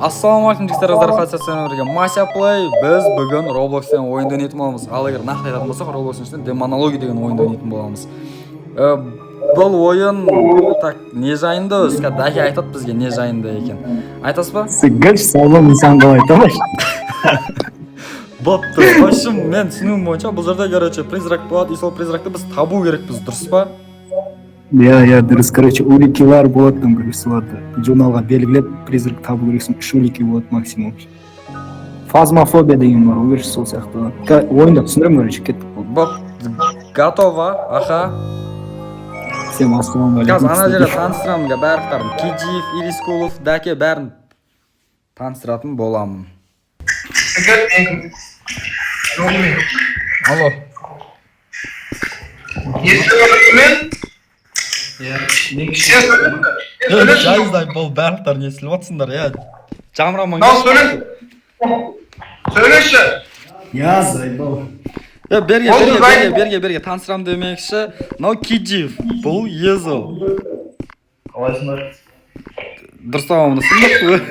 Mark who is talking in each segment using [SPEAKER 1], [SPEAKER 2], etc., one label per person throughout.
[SPEAKER 1] Ассалаумалейкум жігіттер, раздарфациясымен бірге Мася Play. Біз бүгін Roblox деген ойынды ойнайтын боламыз. Ал егер нақты айтатын болсақ, Roblox ішінде демонология деген ойынды ойнайтын боламыз. Бұл ойын так не жайында өзі? Дәке айтады бізге не жайында екен. Айтасыз ба?
[SPEAKER 2] Сігіш салым инсан қалай айтамаш?
[SPEAKER 1] Ботты. В общем, мен түсінуім бойынша бұл жерде, короче, призрак болады, и сол призракты біз табу керекпіз, дұрыс па?
[SPEAKER 2] Я дұрыс, короче, уликилар болады, там, короче, соларды. Журналға белгілеп, призрак табу керексің, 3 улики болады максимум. Фазмофобия деген бар, ол сол сияқты. Ойында түсіндірем, короче, кеттік болды.
[SPEAKER 1] Бот, готова, аха.
[SPEAKER 2] Всем ассалаумалейкум.
[SPEAKER 1] Қазір ана жерде таныстырамын, бәріқтарын. Киджиев, Ирискулов, Дәке бәрін таныстыратын боламын. Алло. Жаздай бұл бәріқтар не сіліп атсыңдар, жамыраман
[SPEAKER 3] Söylеші.
[SPEAKER 2] Зайбал.
[SPEAKER 1] Берге таныстырам демекші. Мынау Киджиев, бұл Езо.
[SPEAKER 3] Қалайсыңдар?
[SPEAKER 1] Дұрыстамамын, сындақ.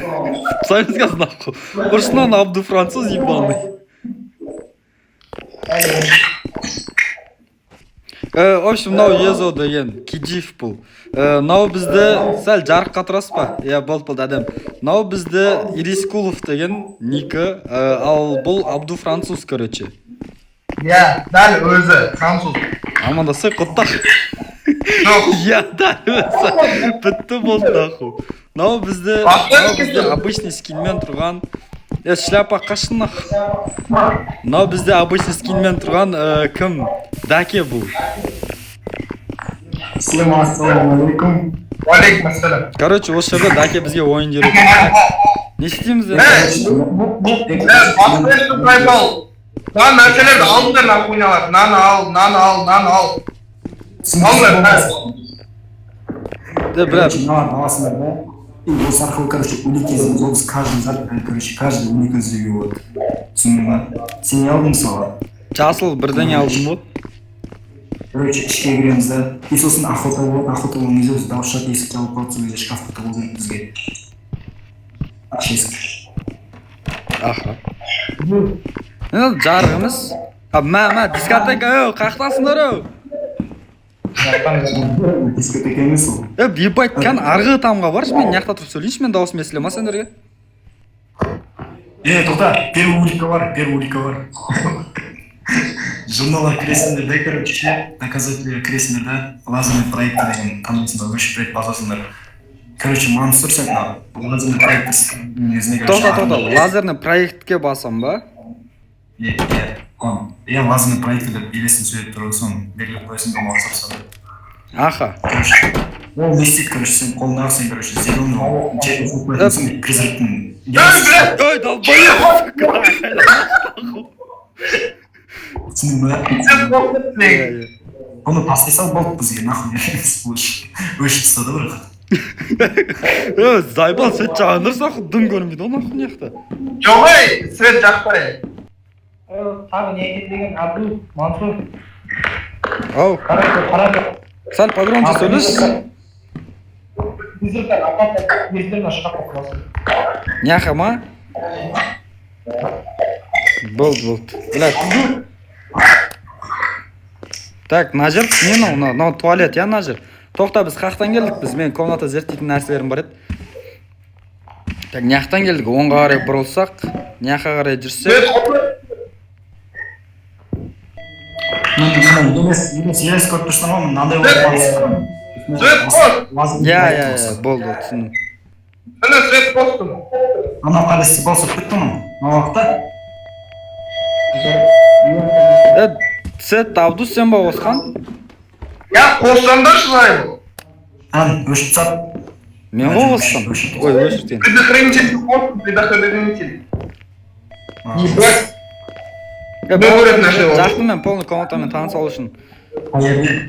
[SPEAKER 1] Сайыңыз қазынақ. Ұршынан Абду француз ебаный. В общем, мынау Езо деген Киджиев бұл. Мынау бізді сәл жарыққа тұрасыз ба? Болды әдем. Мынау бізді Ирискулов деген Ника, ал бұл Абду француз, короче.
[SPEAKER 3] Дәл өзі, француз.
[SPEAKER 1] Амандасы құттақ. Дәл өзі. Бітті болды наху. Мынау бізді обычный скинмен тұрған. Шляпа қашын наху. Мынау бізді обычный скинмен тұрған кім? Дәке бұл.
[SPEAKER 2] Ассалаумалейкум.
[SPEAKER 3] Уалейкум ассалам.
[SPEAKER 1] Короче, осы жерде Дәке бізге ойын береді. Не істейміз енді?
[SPEAKER 3] Басқарешті прайпал. Мына нәрселерді алдыңдар нахуйналар. Наны ал.
[SPEAKER 1] Брат.
[SPEAKER 2] Аласыңдар да. И осы арқылы, короче, улики іздейміз. Каждый улик іздеуге болады. Түсіндің ба? Сен не алдың мысалы?
[SPEAKER 1] Жасыл бірдеңе алдым ғой.
[SPEAKER 2] Короче, ішке кіреміз да. И сосын охота болады. Охота болған кезде өзі дауысшат есік жауып қалып, сол кезде шкафта табу керек бізге. Есік.
[SPEAKER 1] Аха. Жарық емес. Дискотека, қақтасыңдар.
[SPEAKER 2] Дискотека емес ол.
[SPEAKER 1] Ебать, кән арғы тамға баршы, мен яқта тұрып сөйлейші, мен дауысым естіле ма сендерге?
[SPEAKER 2] Тоқта, первый улика бар. Журналға кіресіңдер да, короче, доказательға кіресіңдер да, лазерный проекті деген танымсыңдар, өші проект базасыңдар. Короче, маған сұрсаң, лазерный проекті негізіне короче...
[SPEAKER 1] Тоқта, лазерный проектке басам ба?
[SPEAKER 2] Лазерный проекті деп елесін сөйлеп тұрады, соны белгілеп қойсын, домалып сұрсады.
[SPEAKER 1] Аха.
[SPEAKER 2] Ол не істейді, короче, сен қолындағы сен, короче, зеленый жетіп қойсын, призрактың...
[SPEAKER 1] Ой, долбоёб!
[SPEAKER 2] Түсінің бі? Оны тастай сал болды бізге, нахуй өші тұстады бірақ.
[SPEAKER 1] Зайбал, сен жағындырса дым көрінбейді, ол нахуй неқті?
[SPEAKER 3] Жоқ ей, свет жақпай. Тағы не деген Абду, Мансур.
[SPEAKER 1] Ау. Сәл подробнее сөйлесіз?
[SPEAKER 3] Призрактар апатта ертең шкафқа қыласың.
[SPEAKER 1] Няха ма? Болды. Блядь. Так, мына жер не мынау туалет, мына жер. Тоқта, біз қақтан келдік, мен комната зерттейтін нәрселерім бар еді. Так, няқтан келдік, оңға қарай бұрылсақ, няқа қарай жүрсек.
[SPEAKER 2] Елес көріп тұрсың ғой, мынандай болмағансың.
[SPEAKER 1] Болды, түсіндім.
[SPEAKER 3] Міне свет қостым.
[SPEAKER 2] Анау қарасы болса бітті мұн, мына уақытта.
[SPEAKER 1] Сет Абду сен ба осқан?
[SPEAKER 3] Қоссаңдар шылай бұл.
[SPEAKER 2] Өшіп сап.
[SPEAKER 1] Мен ғой осқан? Ой, өшіктен.
[SPEAKER 3] Предохранитель. Ебать.
[SPEAKER 1] Жақтым мен полный комнатамен таныс алу үшін.
[SPEAKER 2] Қайерде.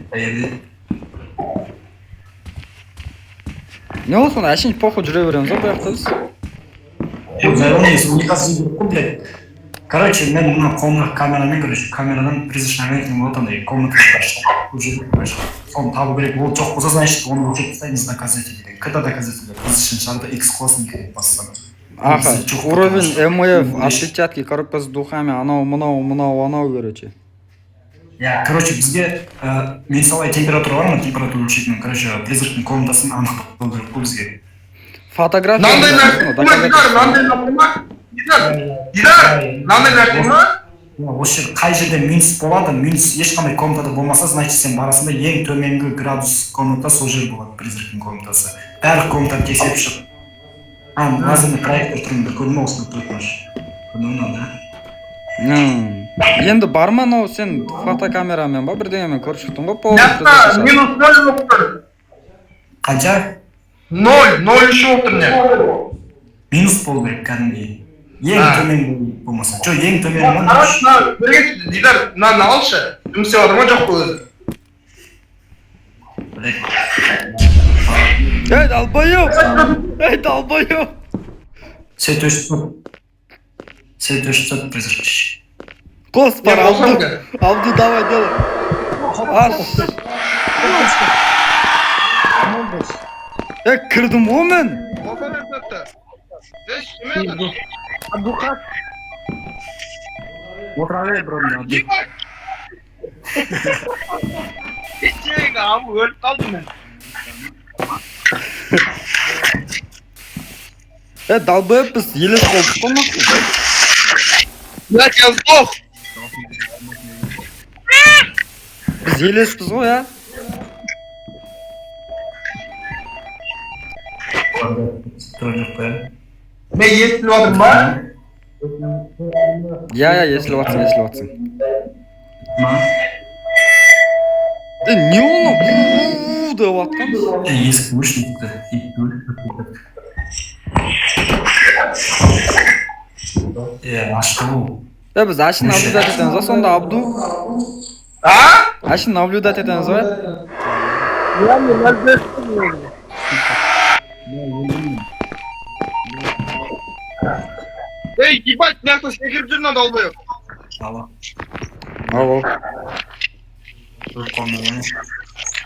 [SPEAKER 1] Не олсын, әшейін похуй жүре береміз ғой бұяқта біз?
[SPEAKER 2] Короче, мен мына қолымдағы камерамен, камерадан призрачный агент болады, андай комнатаға соны табу керек. Ол жоқ болса, значит, оны өшіп тастаймыз доказатель деген. Когда доказатель? Біз үшін шарда X қосын керек бассам.
[SPEAKER 1] Аха, уровень МФ, отпечатки, коробка с духами, анау, короче.
[SPEAKER 2] Я, короче, бізге мен солай температура бар ма, температура өлшейтін, короче, призрактың комнатасын анықтау керек қой бізге.
[SPEAKER 1] Фотография.
[SPEAKER 3] Нандай нәрсе ма? Дидар, нандай нәрсе ма?
[SPEAKER 2] Осы жер қай жерде минус болады, минус ешқандай комнатада болмаса, значит сен барасың да ең төменгі градус комната сол жер болады, призрактың комнатасы. Барлық комнатаны тексеріп шық. Лазерный проектор түрінде көрдің осыны тұртыныш. Көрдің да?
[SPEAKER 1] Енді бар ма анау сен фотокамерамен ба бірдеңемен көріп шықтың ғой?
[SPEAKER 3] Жақта минус 0 болып тұр.
[SPEAKER 2] Қанша?
[SPEAKER 3] 0 үші болып тұр не?
[SPEAKER 2] Минус болу керек кәдімгідей. Ең төмен болмаса. Жоқ, ең төмен
[SPEAKER 3] бірге Дидар, мынаны алшы. Жұмыс істеп жатыр ма жоқ па өзі?
[SPEAKER 1] Эй, долбоёб!
[SPEAKER 2] Свет өшіп призрак.
[SPEAKER 1] Господи, Абду, давай делай. Кірдім ғой мен.
[SPEAKER 3] Адвокат.
[SPEAKER 2] Отыра бұрын.
[SPEAKER 3] Кешегі абы өліп қалды мен.
[SPEAKER 1] Долбоёб біз елес қолдық қой нахуй.
[SPEAKER 3] Я тебя сдох.
[SPEAKER 1] Біз елеспіз ғой, а?
[SPEAKER 3] Мен естіліп отырмын ба?
[SPEAKER 1] Я, естіліп атсың. Не оны деп атқан?
[SPEAKER 2] Есік өшінді. Ашты ол.
[SPEAKER 1] Біз ашын наблюдать етеміз ба сонда, Абду? Ашын наблюдать етеміз ба?
[SPEAKER 3] Я не наблюдать. Эй, ебать, мягко снегирь жирно долбоёб.
[SPEAKER 1] Ало.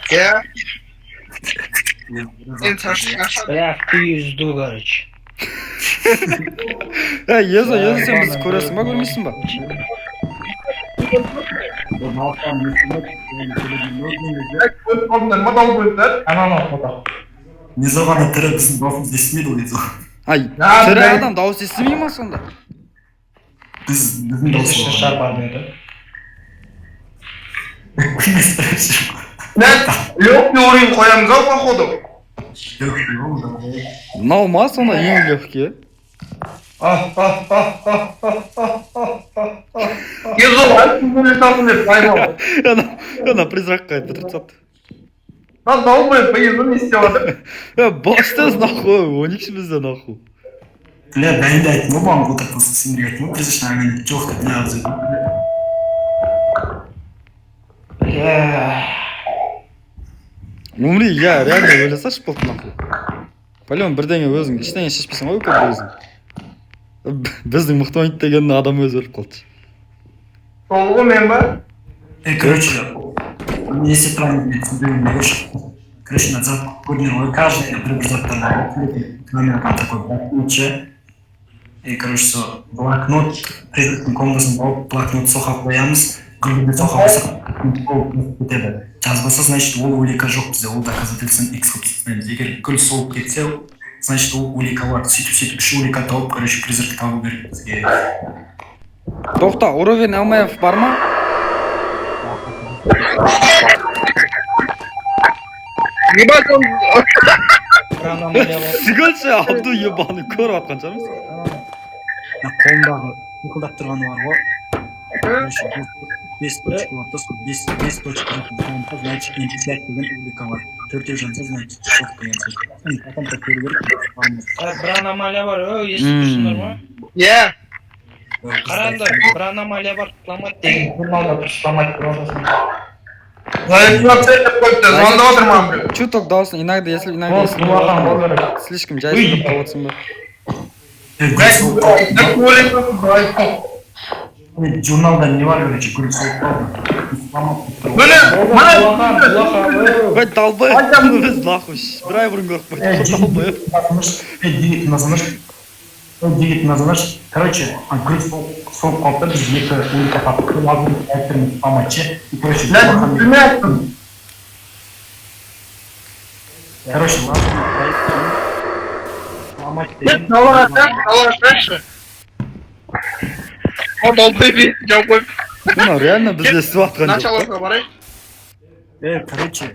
[SPEAKER 3] Я? Бля, пизду, короче.
[SPEAKER 1] Езі сен бізді көресің ба, көрмейсің ба?
[SPEAKER 2] Не зоғаны тірі біздің дауысымыз естімейді ол езі.
[SPEAKER 1] Ай, тірі адам дауыс естімей ма сонда?
[SPEAKER 2] Біздің дауыс
[SPEAKER 3] шар бар меді. Легкий уровень қоямыз ау, походу.
[SPEAKER 1] Мынау ма сонда ең легкий?
[SPEAKER 3] Езу,
[SPEAKER 1] Ана призракқа айтып бітіріп тастапты.
[SPEAKER 3] Долбоёб, по езу не істеп отыр.
[SPEAKER 1] Бостыз нахуй, оникші бізде нахуй.
[SPEAKER 2] Бля, дайында айттым ғой маған отыр просто сендерге айттым ғой призрачный әңгіме жоқ деп не арыз едім.
[SPEAKER 1] Умри, я реально ойласа шыпылды нахуй. Палеон бірдеңе өзің ештеңе шешпесің ғой көбі өзің. Біздің мықты ойнайды деген адам өзі өліп қалды.
[SPEAKER 3] Сол ғой мен ба?
[SPEAKER 2] Короче, если правильно говоришь, короче, на запад поднял каждый заттар номер там такой блокнотче. И, короче, блокнот, призрактың комнатасын алып, блокнот соқа қоямыз. Гүлді соқа қойсақ, кетеді. Жазбаса, значит, ол улика жоқ бізде, ол доказательствен X қылып түспейміз. Егер гүл солып кетсе, значит, ол улика бар. Сөйтіп, үш улика тауып, короче, призрак табу керек бізге.
[SPEAKER 1] Тоқта, уровень МФ бар ма?
[SPEAKER 3] Ебать, он...
[SPEAKER 1] Сігілші, Абду ебаны көріп атқан шығармыз?
[SPEAKER 2] Қолындағы ұқылдап тұрғаны бар ғой. 5 точка бар, то сол 5 точка бар, значит, 55 деген улика бар. 4 жанса, значит, жоқ деген сөз. Потом да көру керек.
[SPEAKER 3] Бір аномалия бар, естіп тұрсыңдар ма? Иә. Қараңдар, бір аномалия бар, тұтламайды деген. Журналда тұтламайды тұрғасын. Звондап отырмын.
[SPEAKER 1] Чуток дауысын, иногда если слишком жайсыз болып отсың ба?
[SPEAKER 2] Журналда не бар, короче, көріп солып қалды.
[SPEAKER 1] Ой, долбоёб, біз нахуй, бір ай бұрын көріп қойдық, долбоёб.
[SPEAKER 2] Директ назыныш. Деген знаешь, короче, груз соғып қалды да, біз екі өлке таптық, лазер әйттеріміз паматчы. Короче, лазер
[SPEAKER 3] Нет, дальше. О, долбоеби, долбоеб.
[SPEAKER 1] Мына реально бізде естіп жатқан жоқ.
[SPEAKER 3] Началоға барайық.
[SPEAKER 2] короче,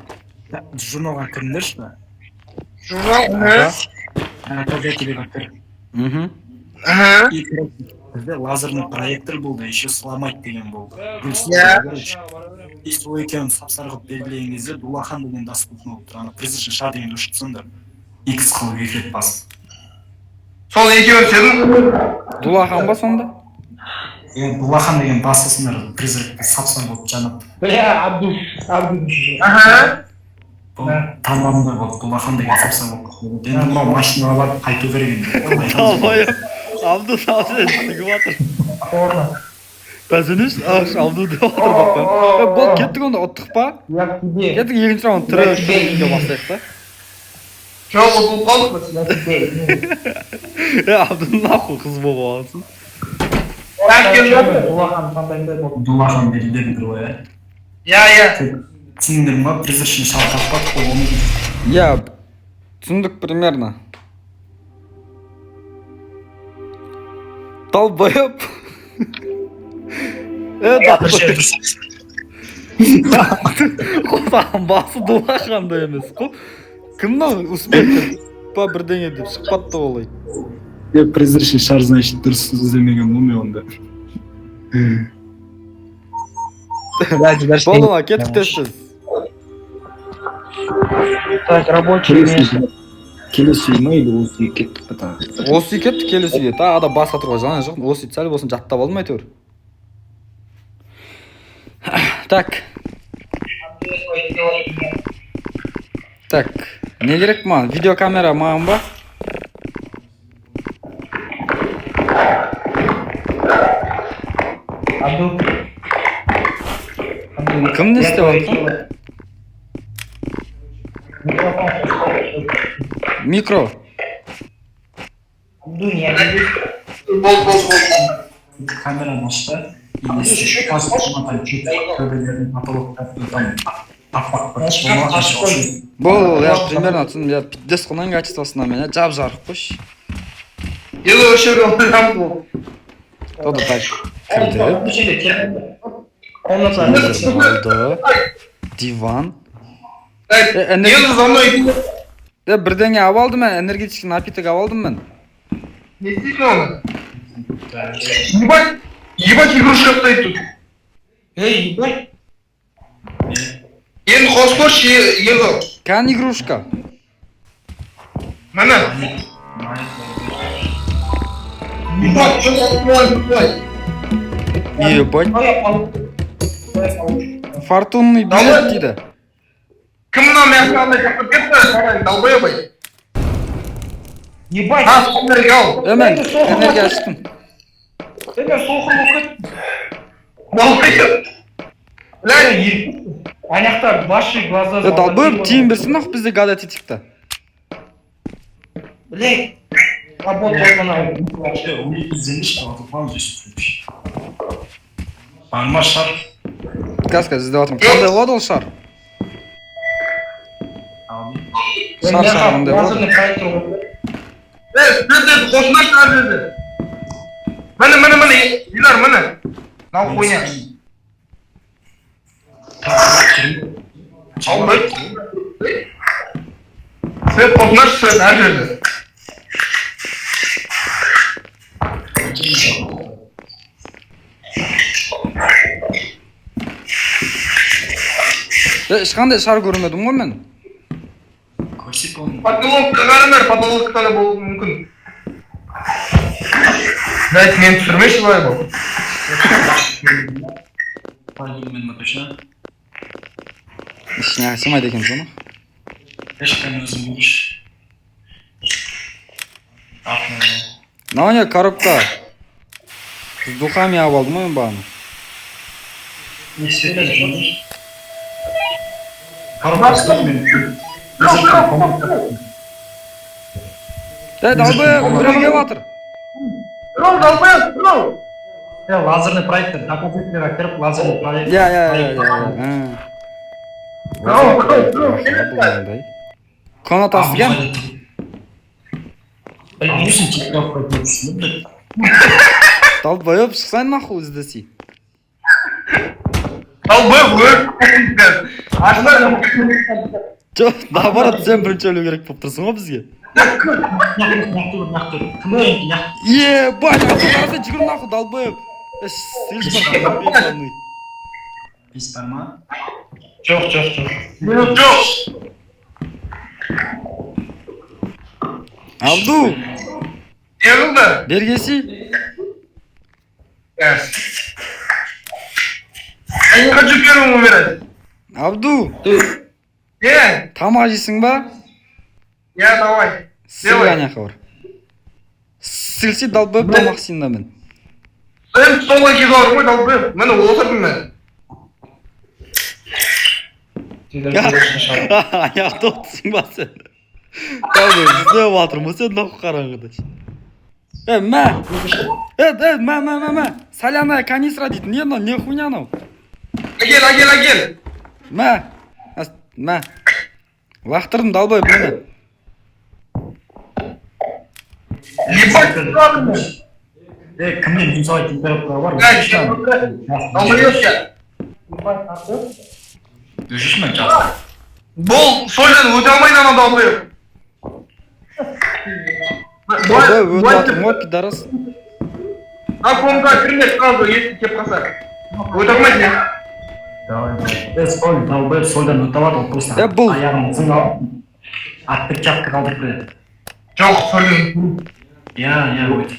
[SPEAKER 2] журналға кіріңдерші.
[SPEAKER 3] Журнал,
[SPEAKER 2] Показателіға кір.
[SPEAKER 1] Мгм.
[SPEAKER 3] Ага.
[SPEAKER 2] И бізде лазерный проектор болды, еще сломать деген болды. И сол екеуін сап-сары қылып белгілеген кезде Дулахан деген доступны болып тұрған. Призрачный шар деген ұшытсыңдар. X қылып екі рет басып.
[SPEAKER 3] Сол екеуін сенің?
[SPEAKER 1] Дулахан ба сонда?
[SPEAKER 2] Дулахан деген басысыңдар, призракты сап-сары болып жанып.
[SPEAKER 3] Абду. Ага.
[SPEAKER 2] Тамамда болды, Дулахан деген сап-сары болып. Енді мынау машина алып қайту керек енді.
[SPEAKER 1] Талбайып. Абду сабсы естігіп жатыр. Бәзінеш, Абду деп жатыр баққан. Бұл кеттік онда ұттық па? Кеттік екінші раунд түрі түрінге бастайық та.
[SPEAKER 3] Жоқ, бұл қалдық біз.
[SPEAKER 1] Абдың нахуй қыз болып аласың.
[SPEAKER 2] Дулахан белгілеріңдер ғой,
[SPEAKER 3] Я.
[SPEAKER 2] түсіндіңдер ма? Призрачный шар таппақ қой, оны.
[SPEAKER 1] Я түсіндік примерно. Талбайып. Талбайып. Қотағын басы Дулаханда емес қой. Кімнің успех па бірдеңе деп шықпатты олай.
[SPEAKER 2] Призрачный шар, значит, дұрыс іздемеген мұны онда.
[SPEAKER 1] Болуға кеттік тестіз.
[SPEAKER 3] Так, рабочий место.
[SPEAKER 2] Келесі үй ма или осы үй кеттік па тағы?
[SPEAKER 1] Осы үй кеттік келесі үйге. Тағы да басқа тұрға жаңа жоқ. Осы үй сәл болсын жаттап алдым әйтеуір. Так. Так. Не керек маған? Видеокамера маған ба? Кім не істеп жатқан? Микро.
[SPEAKER 2] Камераны ашты. Если посмотрим, төбелердің потолоктарды там аппақ бір шома.
[SPEAKER 1] Бұл, я примерно түсіндім. Я 50 қонан качествосына мен жап жарық қойшы.
[SPEAKER 3] Елі өшірі лампу.
[SPEAKER 1] Тода так кірді. Алды. Диван.
[SPEAKER 3] Елі за мной.
[SPEAKER 1] Бірдеңе алып алдым мен, энергетический напиток алып алдым мен.
[SPEAKER 3] Не істейсің оны? Ебать игрушка стоит тут. Эй, ебать. Енді қосқош елі.
[SPEAKER 1] Кән игрушка.
[SPEAKER 3] Мәні?
[SPEAKER 1] Ебать. Фортунный билет дейді.
[SPEAKER 3] Кім мына мияқтағында жақып кетті? Долбоебай. Ебать. Энергия ал.
[SPEAKER 1] Мен энергия аштым.
[SPEAKER 3] Соқыр болып кет. Долбоеб. Аяқтар, ваши глаза...
[SPEAKER 1] Долбоеб тиім берсін ақ бізде гадать етікті.
[SPEAKER 3] Блядь. Работа болғана.
[SPEAKER 2] Ізденіш қалды, маған жүйсіз. Барма шар.
[SPEAKER 1] Қазір іздеп жатырмын. Қандай болады ол шар? Шар қандай болады?
[SPEAKER 3] Қосына шығар жерді. Міне, Динар, міне. Нау қойня. Албай. Свет қосына шығар әр жерді.
[SPEAKER 1] Ешқандай шар көрмедім ғой мен.
[SPEAKER 3] Потолокқа қарандар, потолокта да болуы мүмкін. Дайте, мен түсірмеші бай бұл.
[SPEAKER 2] Пойдем точно.
[SPEAKER 1] Ішіне сыймайды екен соны.
[SPEAKER 2] Ешқандай өзім көріш.
[SPEAKER 1] Мынау не коробка? С духами алып алдым ғой мен бағана.
[SPEAKER 2] Не светлі жүрмеш? Коробкасы мен...
[SPEAKER 1] Далбоеб, біреу келіп жатыр.
[SPEAKER 3] Лазерный проектор, доказательно кіріп, лазерный проектор.
[SPEAKER 1] Қанат асыған?
[SPEAKER 3] Білмейсің, тиктокқа көрсін, блядь.
[SPEAKER 1] Далбоеб, шықсайын нахуй іздесей. Жоқ, наоборот, сен бірінші өлу керек болып тұрсың ғой бізге. Ебать, артықараса жүгір нахуй, далбоеб.
[SPEAKER 2] Бес бар ма?
[SPEAKER 3] Жоқ.
[SPEAKER 1] Абду, бергесі.
[SPEAKER 4] Я не хочу первым умирать.
[SPEAKER 1] Абду, тамақ жейсің ба?
[SPEAKER 4] Я давай.
[SPEAKER 1] Сіл аняқа бар. Сілсе далбоеб тамақ сен да мен.
[SPEAKER 4] Sen sola git ormaya daldı. Ben oğuzum ben.
[SPEAKER 1] Аяқты отырсың ба сен? Далбоеб, іздеп жатырмын сен нахуй қараңғыда. Мә. Соляная канистра дейді. Не мынау, не хуйня анау?
[SPEAKER 4] Агел.
[SPEAKER 1] Мә. Лақтырдым далбоеб мені.
[SPEAKER 4] Ебать, ладно.
[SPEAKER 3] Кімнен денсаулық температура бар?
[SPEAKER 4] Dalıyorsun.
[SPEAKER 3] Düşüş mü yapacağız?
[SPEAKER 4] Bol soydan öte almayın ama dalıyor.
[SPEAKER 1] Далбоеб өтіп жатырмын ғой, пидорас.
[SPEAKER 4] А комда кірмек қалды, есіп кеп қалса. Өте алмайды не?
[SPEAKER 3] Солдан өтіп жатыр, просто
[SPEAKER 1] бұл.
[SPEAKER 3] аяғын зыңғалып, отпечатка қалдырып береді.
[SPEAKER 4] Жоқ, соyдан.
[SPEAKER 3] Я, өте.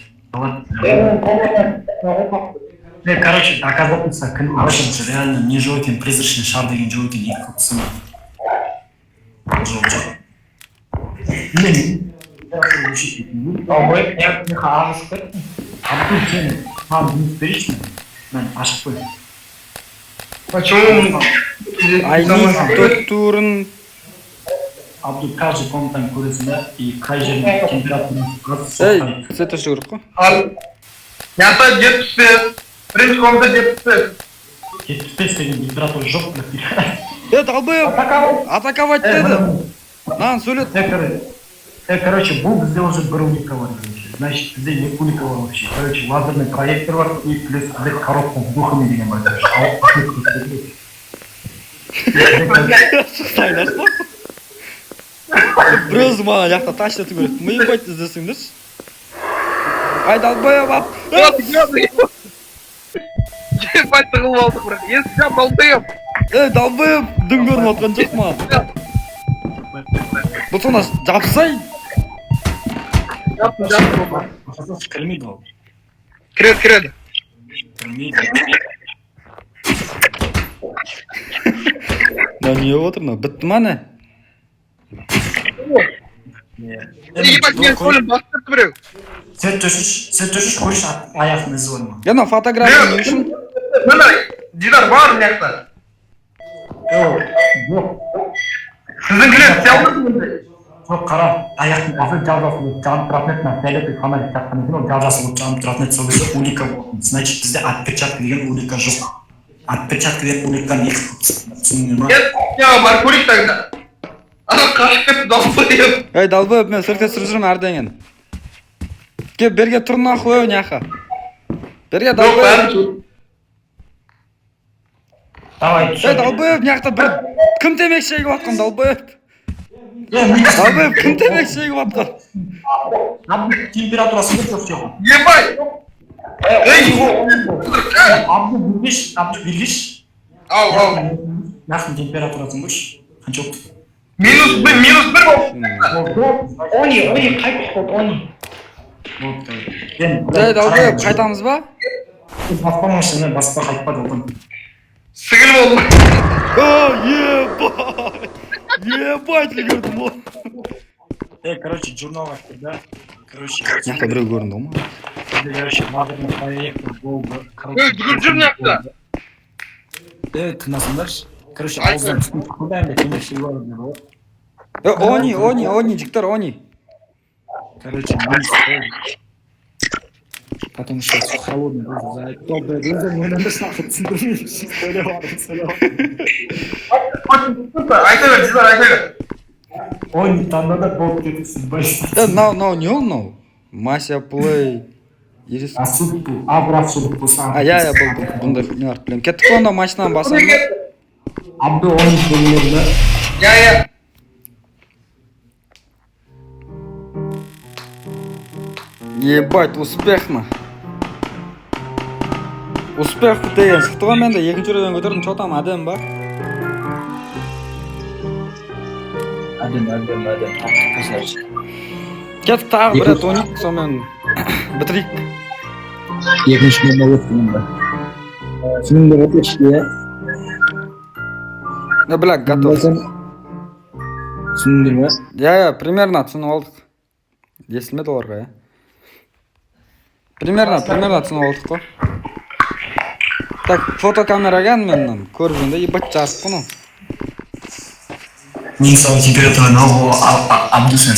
[SPEAKER 3] Короче, оказывается, короче, реально не Жокин, призрачный шар деген Жокин екі қылсын. Далбоеб, не қағыз кір. Абдул, сен маған жұмыс берейсің? Мен ашып қой.
[SPEAKER 4] Почему?
[SPEAKER 1] Айни тот турын.
[SPEAKER 3] Абдул, каждый комнатаны көресің да, и қай жердің температурасы
[SPEAKER 1] Ей, цвета шығыр қой.
[SPEAKER 4] Ята 75. Бірінші комната 75.
[SPEAKER 3] 75 деген температура жоқ, блядь.
[SPEAKER 1] Далбоеб, атаковать деді. Нан сөйлет.
[SPEAKER 3] Короче, бұл бізде уже бір уника бар. Значит, бізде екі уника бар вообще. Короче, лазерный проектор бар, и плюс блядь, коробка с духами деген бар.
[SPEAKER 1] Шықсайын ашпақ. Біреуз маған жақта таштату керек. Ми ебать іздесіңдерші. Ай, далбоеб ап.
[SPEAKER 4] Ебать, тығылып алдық бірақ. Есі далбоеб.
[SPEAKER 1] Далбоеб, дым көріп отқан жоқ маған. Бұл соны жапсай.
[SPEAKER 3] Кірмейді ол.
[SPEAKER 4] Кіреді.
[SPEAKER 3] Кірмейді.
[SPEAKER 1] Не отыр мынау, бітті ма не?
[SPEAKER 4] Ебать, мен солын бастырды біреу.
[SPEAKER 3] Сен төшіш көрші аяқтың ізі бар ма?
[SPEAKER 1] Мына фотография не үшін?
[SPEAKER 4] Мына Дидар бар мына жақта.
[SPEAKER 3] Жоқ.
[SPEAKER 4] Сіздің кілет сәуді.
[SPEAKER 3] Жоқ, қара, аяқтың асы жалғасы жанып тұратын еді, мен фиолетовый фонарик таққан екен, ол жалғасы жанып тұратын еді, сол кезде улика болатын. Значит, бізде отпечатка деген улика жоқ. Отпечатка деген уликаны екі түсінген ма?
[SPEAKER 4] Я бар көрейік таңда. Ана қашып кетті далбоеб.
[SPEAKER 1] Ей, далбоеб, мен сүрте сүріп жүрмін әрдеңен. Кеп, берге тұр нахуй, няха. Берге далбоеб.
[SPEAKER 3] Давай,
[SPEAKER 1] Ей, далбоеб, няқта бір... Кім темек шегіп атқан, далбоеб? Далбоеб, кім темек шегіп атқан?
[SPEAKER 3] Абдул, температурасы көп жоқ жоқ.
[SPEAKER 4] Ебать.
[SPEAKER 3] Абдул, бергеш.
[SPEAKER 4] Ау.
[SPEAKER 3] Нахын температурасын көрші. Қанша өтті?
[SPEAKER 4] Минус бір болып.
[SPEAKER 3] Они қайтып болды, они.
[SPEAKER 1] Ей, далбоеб, қайтамыз ба?
[SPEAKER 3] Баспа машина, баспа қайтпады оған.
[SPEAKER 4] Сігіл болды.
[SPEAKER 1] Ебать, үлгердім ол.
[SPEAKER 3] Короче, журналға да. Короче,
[SPEAKER 1] Няқта біреу көрінді ма?
[SPEAKER 3] короче, лазерный проектор болды.
[SPEAKER 4] Жүгір жүр мына
[SPEAKER 3] Тыңдасыңдаршы. Короче, ауыздан түсін қылдайын да темек шегіп алып болды.
[SPEAKER 1] Они, жіктер, они.
[SPEAKER 3] Короче,
[SPEAKER 2] Потому что холодный воздух. За доброе время мы надо слушать.
[SPEAKER 4] Айта бер, Дилар, айта бер.
[SPEAKER 3] Ой, таңдада болып кетіпсің, байсың.
[SPEAKER 1] мынау не ол мынау? Мася плей. Ирис.
[SPEAKER 3] Асуд бұл, абрасулық болса.
[SPEAKER 1] Иә, бұл бұндай не бар білем. Кеттік қой онда машинаны басамын ба?
[SPEAKER 3] Абды оның бөлімдерді.
[SPEAKER 4] Я.
[SPEAKER 1] Ебать, успехно. Успех деген шықты ғой менде, екінші рөлден көтердім, что там, әдем ба?
[SPEAKER 2] Әдем. Красавчик.
[SPEAKER 1] Кеттік тағы бір рет ойнайық, сонымен бітірейік.
[SPEAKER 2] Екінші номер өттім ба. Түсініңдер өтешті, иә?
[SPEAKER 1] Бля, готов.
[SPEAKER 2] Түсініңдер ба?
[SPEAKER 1] Я, примерно түсініп алдық. Естілмеді оларға, иә? Примерно түсініп алдық қой. Так, фотокамераға менен көріп жүргенде ебать жазып қой.
[SPEAKER 3] Мен сау температураны абды сен.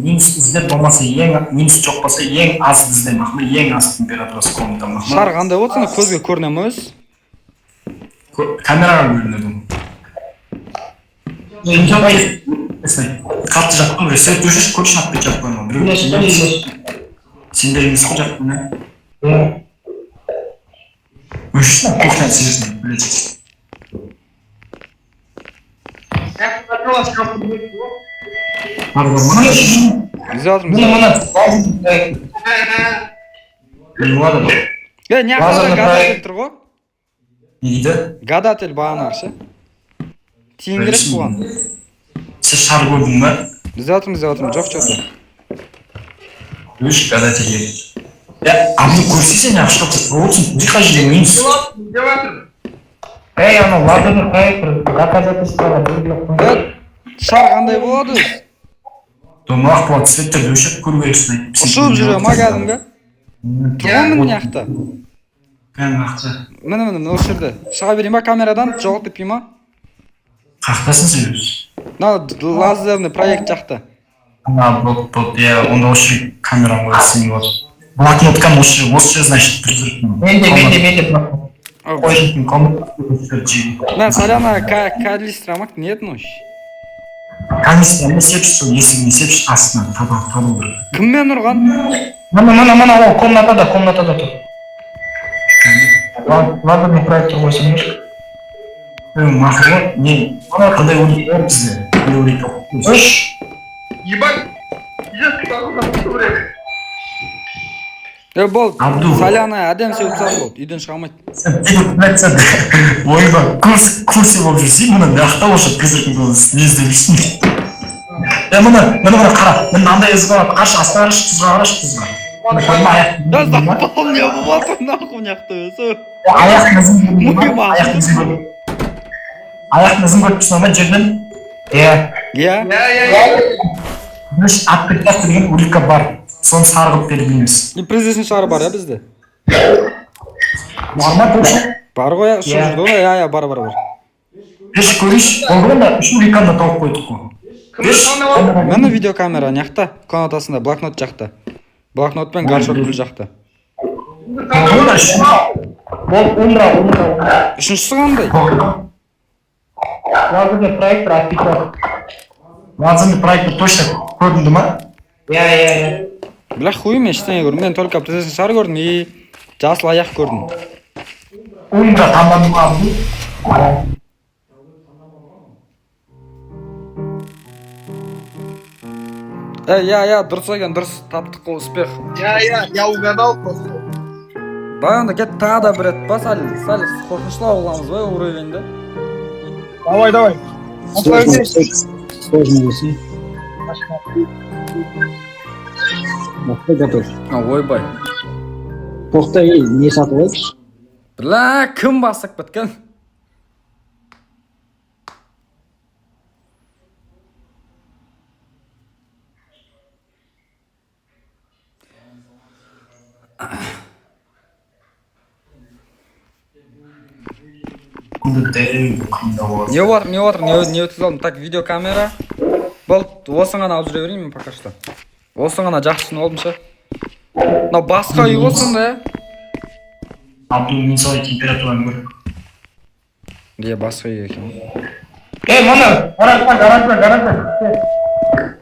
[SPEAKER 3] Минус іздеп болмаса минус жоқ болса ең аз іздем. Ең аз температурасы комнатам.
[SPEAKER 1] Шар қандай болсын, көзге көріне ме өз?
[SPEAKER 3] Камераға көрінеді. Қатты жатқан бір сәт өшіш көшін атпет жатқан. Сендер емес қой жатқан, ә? Өшісін көшін сенесің, білесіз.
[SPEAKER 1] Не қада гадатель тұр ғой?
[SPEAKER 3] Не дейді?
[SPEAKER 1] Гадатель бағанағы ше? Тиін керек бұған.
[SPEAKER 3] Сіз шар көрдің ба?
[SPEAKER 1] Бізде жатырмын, жоқ что-то.
[SPEAKER 3] Өш гадатель еді. Абды көрсесен яқшы болсын, не қажет емес.
[SPEAKER 5] Эй, ана Владимир проектор доказательствоға беріліп
[SPEAKER 1] Шар қандай болады?
[SPEAKER 3] Домақ болады, светтерді өшіп көру керексің.
[SPEAKER 1] Ұшып жүрем, кәдімгі. Тұрғанмын мына жақта.
[SPEAKER 3] Қақта.
[SPEAKER 1] Міне, осы жерде. Шыға берейін ба камерадан, жоғалтып пей ма?
[SPEAKER 3] Қақтасын сен өзі?
[SPEAKER 1] Лазерный проект жақта.
[SPEAKER 3] Вот, я онда осы камерам қойсын болады. Блокноткам осы значит призыртын.
[SPEAKER 5] Менде
[SPEAKER 3] Қойшынтын комнатасы жейді.
[SPEAKER 1] Мен соляна кадлистрамак нет ночь.
[SPEAKER 3] Канистрамды сепші, есігіне сепші астына табу бір.
[SPEAKER 1] Кіммен ұрған?
[SPEAKER 5] Мана ол комнатада тұр. Владимир проектор қойсын еш?
[SPEAKER 3] Мақылы, не? Қандай өрік бар бізде? Өрік жоқ.
[SPEAKER 5] Үш.
[SPEAKER 4] Ебать. Идет к время.
[SPEAKER 1] Бол,
[SPEAKER 3] Абду.
[SPEAKER 1] соляна әдем сеуіпсақ болды, үйден шығамайды.
[SPEAKER 3] Ойба, курсы болып жүрсей, мұны нақта олшып кезірдің болсын, не іздемейсің. Мұны қара, мұны андай езгі бар, қаршы астына қаршы, тұзға.
[SPEAKER 1] Да запал не болады, нахуй няқты өзі.
[SPEAKER 3] Аяқ нізім көріп түсін ма жерден?
[SPEAKER 1] Я?
[SPEAKER 3] Үш атпеттер деген улика бар. Соны сарғып бермейміз.
[SPEAKER 1] И президент шары бар, бізде?
[SPEAKER 3] Барма көрші?
[SPEAKER 1] Бар ғой, ұшып жүрді ғой, я, бар.
[SPEAKER 3] Үш көріш, олғанда үш уликаны тауып қойдық қой.
[SPEAKER 1] Мені видеокамера няқта, комнатасында, блокнот жақта. Блокнотпен горшок гүл жақта.
[SPEAKER 3] Олғанда үш.
[SPEAKER 1] Үшіншісі қандай?
[SPEAKER 5] Владимир проектор отпечаток.
[SPEAKER 3] Владимир проектор точно көрінді ма?
[SPEAKER 5] Я.
[SPEAKER 1] Бля, хуйым ештеңе көрдім, мен только президент шар көрдім и жасыл аяқ көрдім.
[SPEAKER 3] Ойында таңдадым ма?
[SPEAKER 1] Я, дұрыс екен, дұрыс, таптық қой, успех.
[SPEAKER 4] Я угадал просто.
[SPEAKER 1] Давай онда кет тағы да бір рет па, сәл қорқыныштылау қыламыз ба, уровеньді.
[SPEAKER 4] Давай.
[SPEAKER 2] Сложно болсын. Бақта готов.
[SPEAKER 1] Ойбай.
[SPEAKER 2] Тоқта, не сатып алайықшы?
[SPEAKER 1] Бля, кім басып біткен? Не өткіз алдым, так, видеокамера. болды осыны ғана алып жүре берейін мен пока что осыны ғана жақсы түсініп алдым ше мынау басқа үй ғой сонда
[SPEAKER 3] Абдул мен солай температураны көр.
[SPEAKER 1] иә басқа үй екен
[SPEAKER 5] Mana, garajda.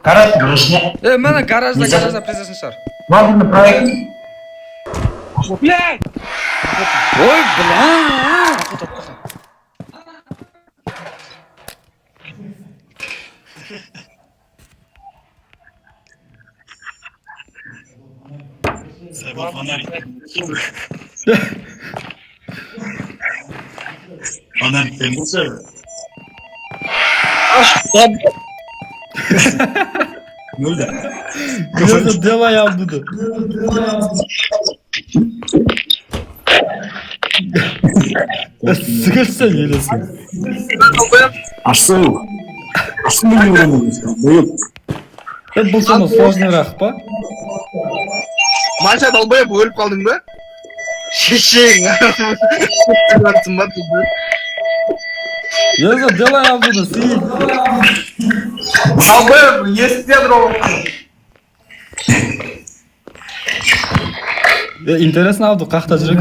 [SPEAKER 5] Garaj.
[SPEAKER 3] Гаражда.
[SPEAKER 1] міне гаражда презентің шығар
[SPEAKER 5] Мазмұнды проект.
[SPEAKER 1] ой бля
[SPEAKER 3] Фонарик тембілсі. Нөлді.
[SPEAKER 1] делай Абдуды сігірсен елесің
[SPEAKER 2] Ашсың не ойланыңыз?
[SPEAKER 1] бұл сонда сложныйрақ па
[SPEAKER 4] Маша долбоеб өліп қалдың ба? Шешең. Жатсың ба тут?
[SPEAKER 1] Еза, делай Абдуды, сый
[SPEAKER 4] Долбоеб, естен ровно.
[SPEAKER 1] интересно Абду, қақта жүрек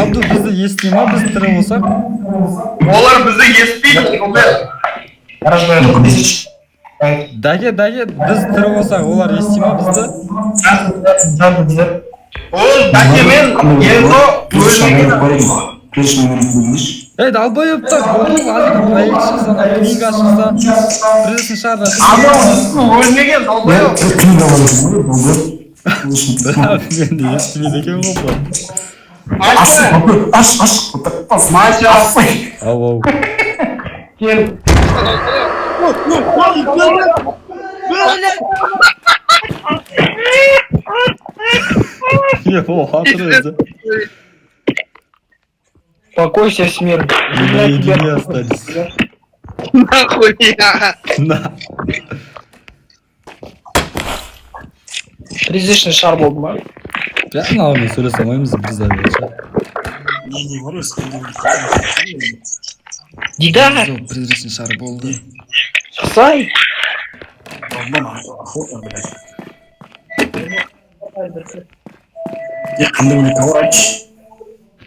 [SPEAKER 1] Абду бізді естей ма, біз тірі болсақ
[SPEAKER 4] Олар бізді естпейді.
[SPEAKER 5] Гаражда.
[SPEAKER 1] Дәге, біз тірі болсақ, олар естей ма бізді?
[SPEAKER 4] Ол дәкемен езо өлмеген.
[SPEAKER 1] Ей, долбоебтар, бұл азыр проект шықса, книга шықса, призысын шығарда
[SPEAKER 4] Өлмеген долбоеб.
[SPEAKER 1] Енді естімейді екен ғой бұл
[SPEAKER 4] Маша.
[SPEAKER 1] Ау
[SPEAKER 5] Кел.
[SPEAKER 1] Е, ол хатыр өзі
[SPEAKER 5] Успокойся, смерть.
[SPEAKER 1] Наедине остались
[SPEAKER 4] Нахуя.
[SPEAKER 1] На
[SPEAKER 5] Призрачный шар болды ма?
[SPEAKER 1] Я мынаумен сөйлесе алмаймыз біз әбелше
[SPEAKER 3] Не ұрыс.
[SPEAKER 5] Дидар,
[SPEAKER 1] призрачный шар болды
[SPEAKER 5] шықсай.
[SPEAKER 3] Қандай өлікі орайч?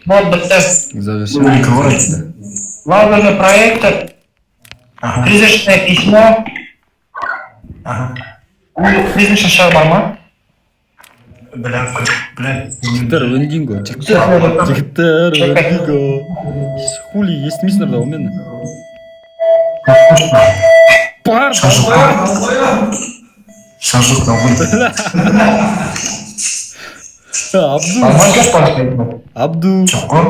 [SPEAKER 5] Вот, бітті.
[SPEAKER 1] завершим
[SPEAKER 5] Лазерный проектор. Призрачное письмо. Призрачный шар бар ма?
[SPEAKER 1] жігіттер өндинго жігіттер өндинго хули естімейсіңдер да ол мені бар
[SPEAKER 3] Шажық далғын.
[SPEAKER 1] Абду
[SPEAKER 3] Чоқыр.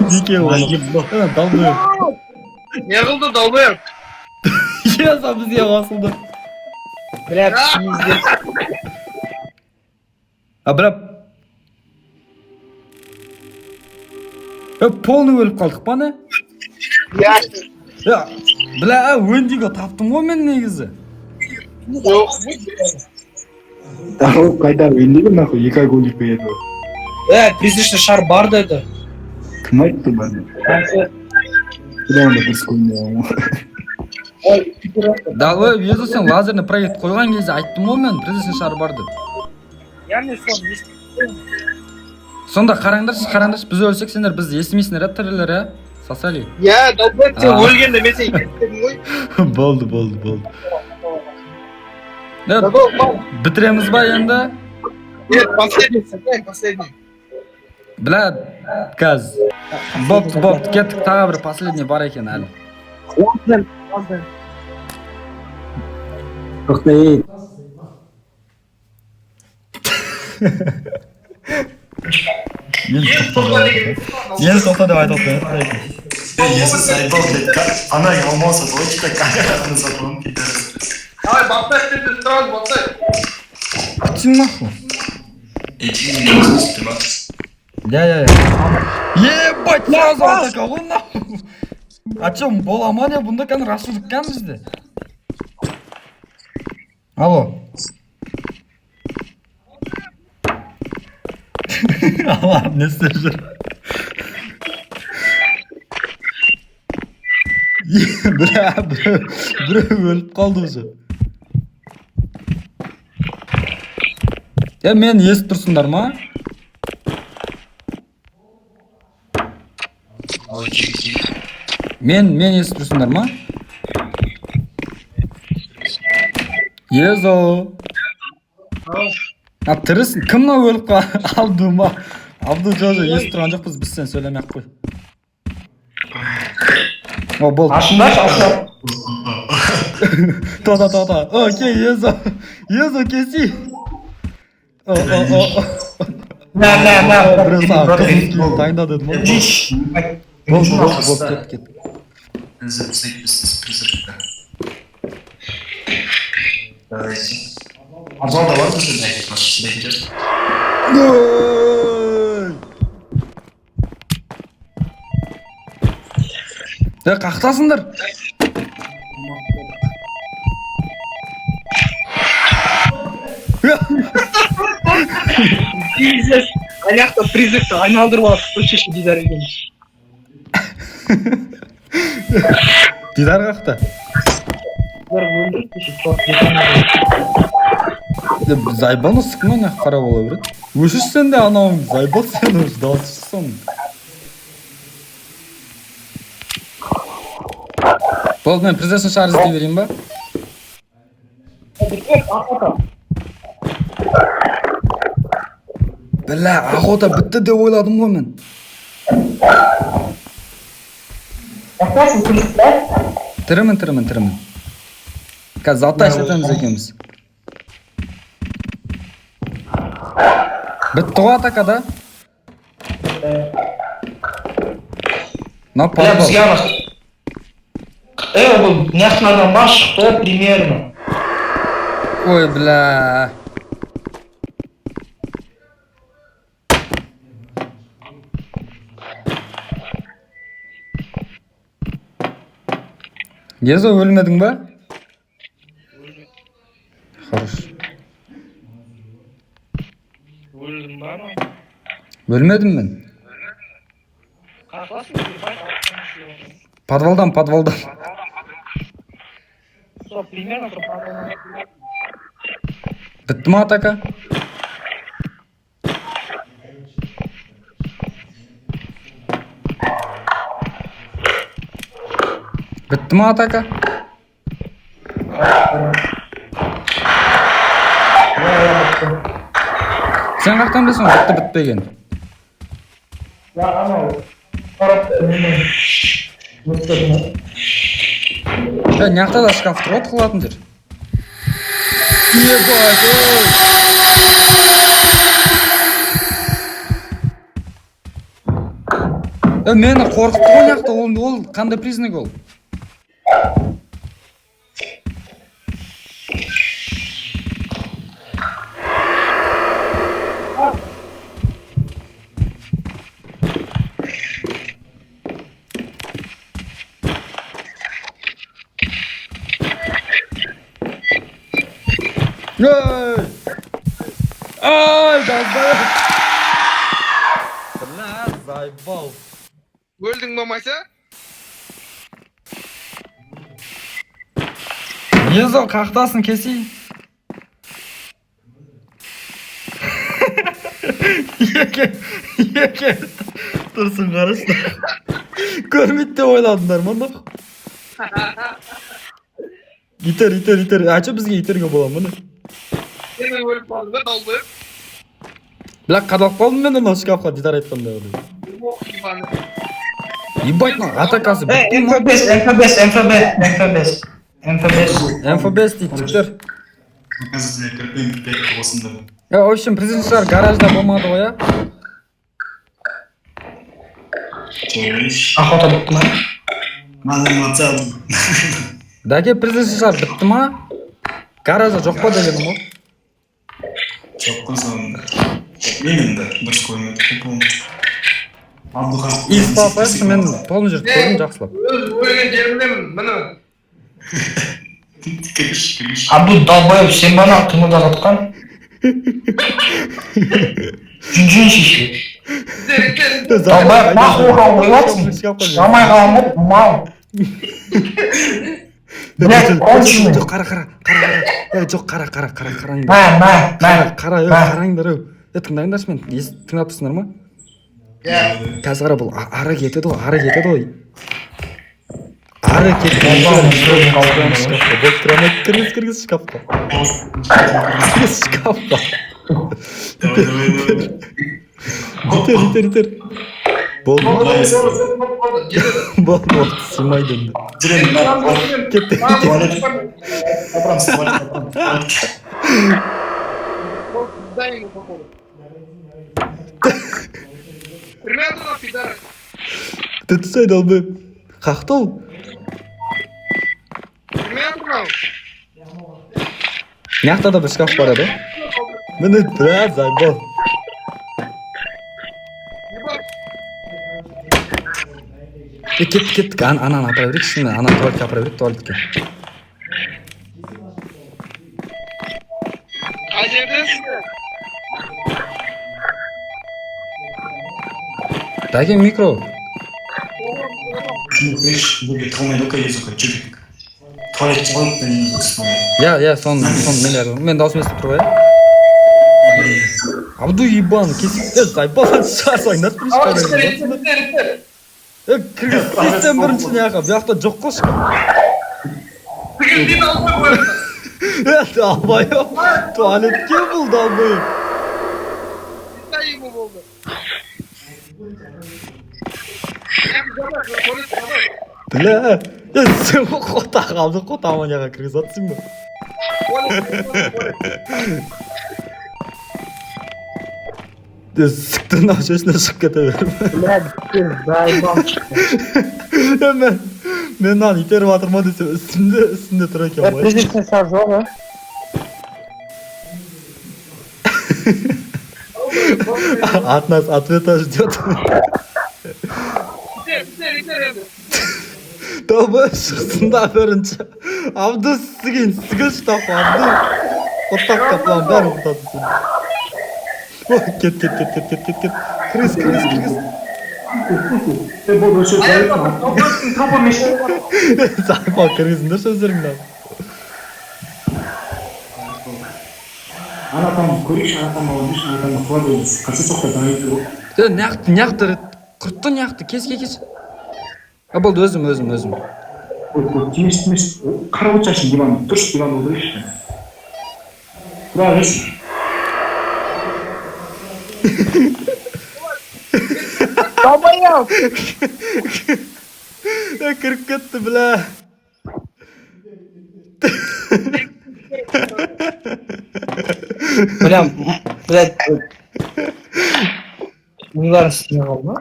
[SPEAKER 1] неке ол долбоеб
[SPEAKER 4] Не қылды долбоеб?
[SPEAKER 1] еза бізге қосылды
[SPEAKER 5] Блядь, пиздец.
[SPEAKER 1] а бірақ полный өліп қалдық па не бля өндиго таптым ғой мен негізі
[SPEAKER 2] Қайда өндегі нахуй 2 ай өліп береді ол.
[SPEAKER 5] Призрачный шар бар деді.
[SPEAKER 2] Кім айтты бар деп? Құдайым да дұрыс көрмеймін.
[SPEAKER 1] долбоеб езі сен лазерный проект қойған кезде айттым ғой мен призрачный шар бар деп сонда қараңдаршы біз өлсек сендер бізді естімейсіңдер ә тірілер ә сосали
[SPEAKER 4] Я долбоеб сен өлгенде мен сен естедің ғой.
[SPEAKER 1] болды бітіреміз ба енді
[SPEAKER 4] Нет, последний.
[SPEAKER 1] бля қазір болды кеттік тағы бір последний бар екен әлі
[SPEAKER 2] Тоқтай.
[SPEAKER 1] Енді тоқта деп айтып отыр
[SPEAKER 3] Если сайбал, она его моса точка, камераны затон кидает.
[SPEAKER 4] Давай, болтай, ты сразу болтай.
[SPEAKER 1] күтсің нахуй я ебать сразу атака ғой нахуй а че бола ма не бұнда кәні расулдық кән бізде алло алла не істеп жүр Біреу өліп қалды уже. Мен естіп тұрсыңдар ма? Мен естіп тұрсыңдар ма? Езо. Тірісің, кім мына өліп қалды? Абду ма? Абду жо-жо естіп тұрған жоқпыз, біз сен сөйлемей-ақ қой. О, болды.
[SPEAKER 5] Ашындашы, ашын.
[SPEAKER 1] Тота. Окей, Езо. Езо, кеси.
[SPEAKER 5] На.
[SPEAKER 1] Біреу саған қызыл киім дайында дедім ғой. Болды, кет.
[SPEAKER 3] Записать с призрака. Давайте. Обзор давай зажигайте, просто сюда идет.
[SPEAKER 1] Қақтасыңдар?
[SPEAKER 4] Пиздец. Аяқта призракты айналдырып алып шеше Дидар екенбіз.
[SPEAKER 1] Дидар қақта?
[SPEAKER 5] Бір өлдіріп кеше
[SPEAKER 1] Зайбаны сықынан ақ қара бола береді. Өшіш сен де анауың зайбал сен өш даусы соның. Болды, мен президентші шар іздей берейін ба? Біля, ағота бітті деп ойладым ғой мен.
[SPEAKER 5] Қақтасың күлікті?
[SPEAKER 1] Тірімін. Қазір заты әшетеміз екенбіз. Бітті ғой атака да? На
[SPEAKER 5] Бля,
[SPEAKER 1] подвал.
[SPEAKER 5] бізге ана. Бұл мына бас шықты примерно.
[SPEAKER 1] Ой, бля. Езо, өлмедің ба? Хорош.
[SPEAKER 4] Өлдім ба ма?
[SPEAKER 1] Өлмедім мен.
[SPEAKER 4] Қақласын
[SPEAKER 1] Подвалдан.
[SPEAKER 4] Сол, примерно сол подвалдан.
[SPEAKER 1] Бітті ма атака? Бітті ма атака? Сен қақтан білесің бітті бітпеген?
[SPEAKER 5] Анау. Қарап
[SPEAKER 1] Няқта да шкаф тұр от қылатын жер. Ебать, ой! Мені қорқытты ғой няқта, ол қандай признак ол? Ай, долбоёб! Бля, заебал.
[SPEAKER 4] Өлдің ба Мася?
[SPEAKER 1] Езо, қақтасын кесей. Еке. Тұрсын қарашты. Көрмейді деп ойладыңдар ма? Итер. Ачы бізге итерге бола мұны.
[SPEAKER 4] Сен өліп қалдың ба, далды?
[SPEAKER 1] Бля, қадалып қалдым мен анау шкафқа Дидар айтқанда. Ебать, атакасы бітті ма? МФБС дейді жіктер.
[SPEAKER 3] Оказывается, кірпен 5 осында.
[SPEAKER 1] В общем, президентшілер гаражда болмады ғой, а?
[SPEAKER 5] Охота бітті ма?
[SPEAKER 3] Мазыматса.
[SPEAKER 1] Дәке президентшілер бітті ма? Гаражда жоқ па дегенім ғой?
[SPEAKER 3] Жоқ қой соңында. Мен енді дұрыс көрмеді.
[SPEAKER 1] Испапашы, мен толын жерді көрдім жақсылап.
[SPEAKER 4] Өлген жерімдемін, мұны.
[SPEAKER 3] Кіріш.
[SPEAKER 5] Абду долбоеб, сен бана қимылдап жатқан? Жүн шеше. Долбоеб, нахуй ойладсың? Жамай қаламын, мал. Блядь, конченый.
[SPEAKER 1] Жоқ, қара. Жоқ, қараңдар.
[SPEAKER 5] На.
[SPEAKER 1] Қараңдар. Тыңдаңдаршы мен, тыңдап тұрсыңдар ма?
[SPEAKER 4] Иә.
[SPEAKER 1] Қазір қара, бұл ары кетеді ғой. Ары кетеді. Кіргіз шкафқа. Итер. Болды, сыймайды енді.
[SPEAKER 3] Жүрем,
[SPEAKER 1] Кетті.
[SPEAKER 4] Дай ему походу. Примерно, пидоры.
[SPEAKER 1] Ты түсайды ол бөп. Қақты ол?
[SPEAKER 4] Примерно.
[SPEAKER 1] Мияқта да бір шкаф бар еді. Міне біраз айбол. Кеттік. Ананы апара берейік, шынымен. Ананы туалетке апара берейік, туалетке.
[SPEAKER 4] Қай жердесіңдер?
[SPEAKER 1] Дәке микро.
[SPEAKER 3] Туалет жауып
[SPEAKER 1] Я, соны мен дауысым естіп тұр ғой, Абду ебан, кесіп, айбалан шарсаңдар бірінші кіргізден бірінші неға, бұяқта жоқ қош қа.
[SPEAKER 4] Тігілден алпай қойырды.
[SPEAKER 1] Албайым, туалетке бұл далбайым.
[SPEAKER 4] Дай ему болды.
[SPEAKER 1] Біле, сен қота қалды, қота аманияға кіргіз атсың ба? Сүктің ау шешіне шығып кете берім.
[SPEAKER 5] Блядь, сен заебал шықты.
[SPEAKER 1] Мен нан итеріп атырма десем, үстінде тұр екен ғой.
[SPEAKER 5] Призрачный шар жоқ,
[SPEAKER 1] От нас ответа ждет.
[SPEAKER 4] Итер.
[SPEAKER 1] Тобы шықсында бірінші. Абды сізген, сізгіш тапы, Абды. Құттақ қаплан, бәрін құттады сен. Кет. Кіргіз. Сайпал кіргізіңдер сөздеріңді.
[SPEAKER 3] Анатам көрейші, анатам алыншы, анатам қуадыңыз. Қасы соқта дайып тұр.
[SPEAKER 1] Неақты, құртты неақты, кес. Болды өзім.
[SPEAKER 3] Тимеш. Қара ұтшашын диван, тұрш диван отырайшы. Тұра ғайсын.
[SPEAKER 5] Долбоёб!
[SPEAKER 1] Кіріп кетті, бля.
[SPEAKER 5] Блядь. Неларын істемей қалды ма?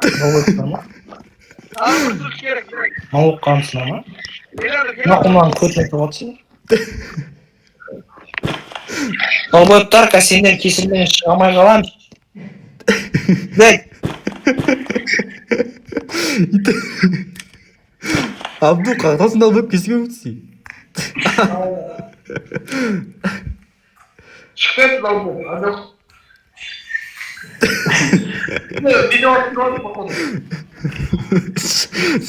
[SPEAKER 5] Мауық қамсына ма? Мақұлмағын көтініп отырсың. Долбоёбтар, сенден кесірден шыға алмай қалам. Блядь.
[SPEAKER 1] Абду қағдасын алып кесіге өтсей.
[SPEAKER 4] Шықпет долбу. Видео откройте, походу.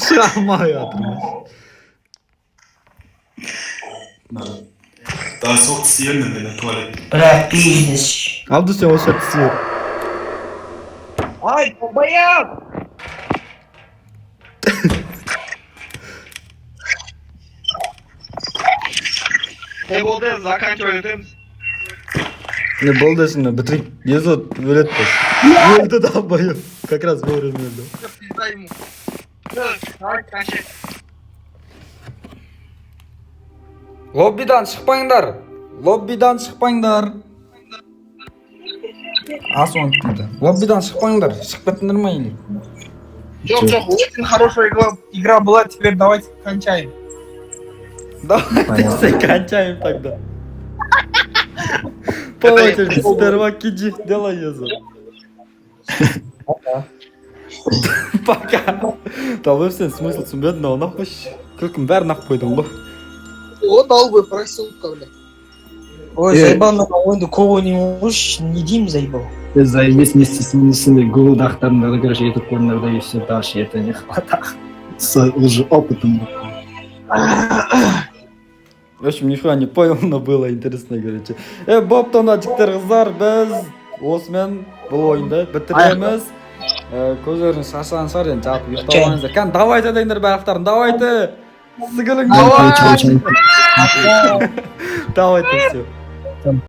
[SPEAKER 1] Шамай атырмаш.
[SPEAKER 3] Да, соқты сиерді мен туалет.
[SPEAKER 5] Блядь, пиздец.
[SPEAKER 1] Абду сен осы шатты сүйер.
[SPEAKER 5] Ай, долбоёб!
[SPEAKER 4] Болды, заканчиваем.
[SPEAKER 1] Не болды шыны, бітірейік. Езот өледі біз. Өлді да байым. Как раз вовремя өлді.
[SPEAKER 4] Дай ему. Давай, кончай.
[SPEAKER 1] Лоббидан шықпаңдар. Асуан дейді. Лоббидан шықпаңдар. Шығып кеттіңдер ма или?
[SPEAKER 4] Жоқ, очень хорошая игра была, теперь давайте кончаем.
[SPEAKER 1] Давайте кончаем тогда. По очереди, сперва киди, делай езу. Пока. Талбай сен смысл түсінбедің, ау нақ қош. Күлкім бәрі нақ қойдың ғой.
[SPEAKER 4] О, долбой, просилка, бля.
[SPEAKER 5] Ой, заебал на ойынды көп ойнаймыз, не деймін заебал.
[SPEAKER 2] Заебись вместе с Google ақтарында, короче, етіп қойыңдар да и все, дальше это не хватает. С уже опытом.
[SPEAKER 1] В общем, нихуя не понял, но было интересно, короче. Bo'pti, unda jigitlar qizlar, biz Osman bu o'yinda bitiramiz. Ko'zlaringiz shashlanishar, endi chat yuqtamangiz. Kan давайте denglar barxtarim, давайте. Sigiling,
[SPEAKER 2] Чай,
[SPEAKER 1] давайте.
[SPEAKER 2] чай, чай.
[SPEAKER 1] Давайте все.